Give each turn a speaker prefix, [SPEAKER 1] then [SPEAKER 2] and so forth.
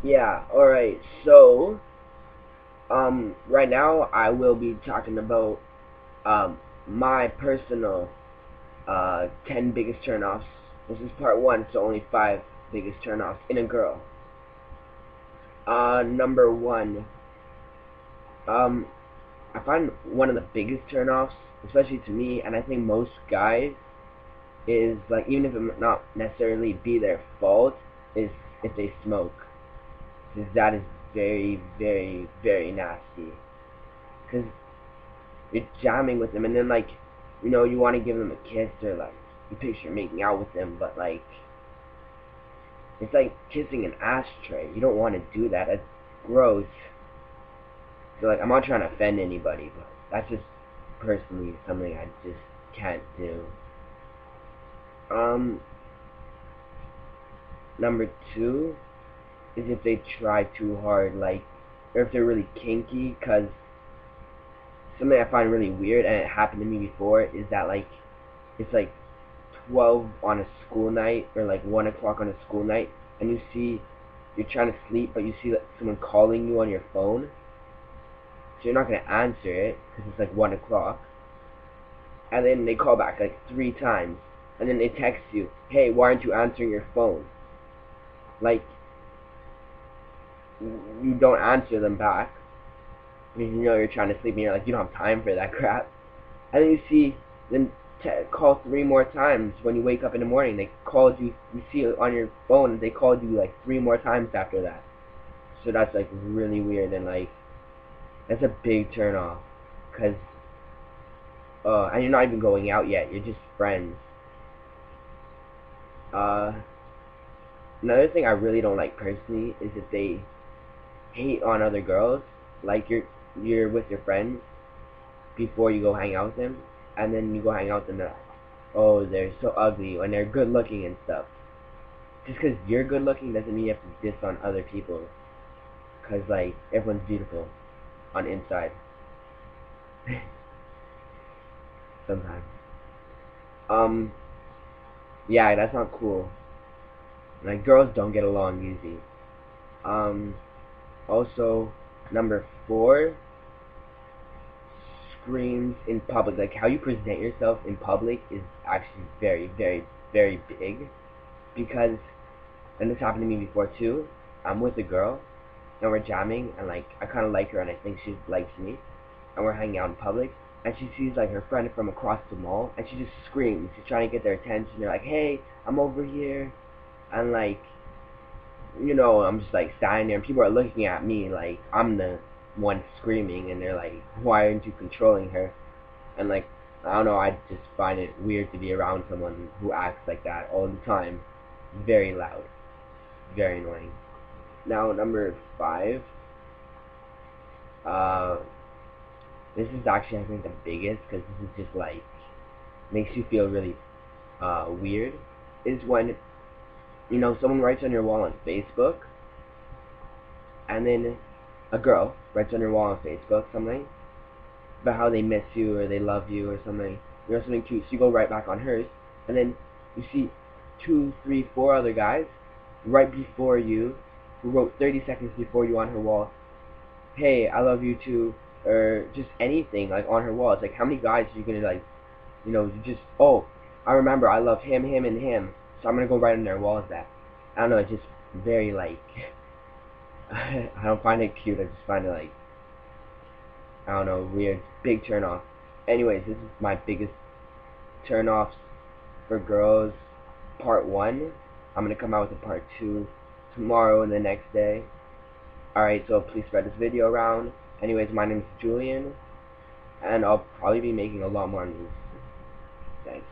[SPEAKER 1] Yeah, alright, so, right now I will be talking about, my personal, 10 biggest turnoffs. This is part 1, so only 5 biggest turnoffs in a girl. Number 1, um, I find one of the biggest turnoffs, especially to me, and I think most guys, is, like, even if it might not necessarily be their fault, is if they smoke. Because that is very, very, very nasty. Because you're jamming with them, and then, like, you want to give them a kiss, or, like, you picture making out with them, but, like, it's like kissing an ashtray. You don't want to do that. That's gross. So, like, I'm not trying to offend anybody, but that's just personally something I just can't do. Um, Number 2 is if they try too hard, like, or if they're really kinky, because something I find really weird, and it happened to me before, is that, like, it's like 12 on a school night, or like 1 o'clock on a school night, and you're trying to sleep, but you see that someone calling you on your phone, so you're not going to answer it, because it's like 1 o'clock, and then they call back like 3 times, and then they text you, hey, why aren't you answering your phone? Like, you don't answer them back, because you know you're trying to sleep, and you're like, you don't have time for that crap. And then you see them call 3 more times when you wake up in the morning. They called you. You see it on your phone. They called you like 3 more times after that. So that's like really weird, and like that's a big turn off. Cause and you're not even going out yet. You're just friends. Uh, Another thing I really don't like personally is if they hate on other girls. Like you're with your friends before you go hang out with them, and then you go hang out with them. Oh, they're so ugly when they're good looking and stuff. Just because you're good looking doesn't mean you have to diss on other people. Because, like, everyone's beautiful on inside. Sometimes. Um, yeah, that's not cool. Like, girls don't get along easy. Um, Also, number 4, screams in public. Like, how you present yourself in public is actually very, very, very big. Because, and this happened to me before too, I'm with a girl, and we're jamming, and like I kind of like her, and I think she likes me, and we're hanging out in public, and she sees like her friend from across the mall, and she just screams. She's trying to get their attention. They're like, "Hey, I'm over here," and like, I'm just like standing there, and people are looking at me like I'm the one screaming, and they're like, "Why aren't you controlling her?" And like, I don't know, I just find it weird to be around someone who acts like that all the time. Very loud, very annoying. Now, number 5, uh, this is actually, I think, the biggest, because this is just, like, makes you feel really, weird, is when, someone writes on your wall on Facebook, and then a girl writes on your wall on Facebook something about how they miss you, or they love you, or something, something cute, so you go right back on hers, and then you see 2, 3, 4 other guys right before you, who wrote 30 seconds before you on her wall, hey, I love you too, or just anything like on her wall. It's like, how many guys are you gonna like, you just, oh, I remember I love him, him, and him, so I'm gonna go right on their walls. That, I don't know, it's just very like, I don't find it cute. I just find it like, I don't know, weird, big turn off. Anyways, this is my biggest turn offs for girls. Part 1. I'm gonna come out with a part 2 tomorrow and the next day. Alright, so please spread this video around. Anyways, my name is Julian, and I'll probably be making a lot more news. Thanks.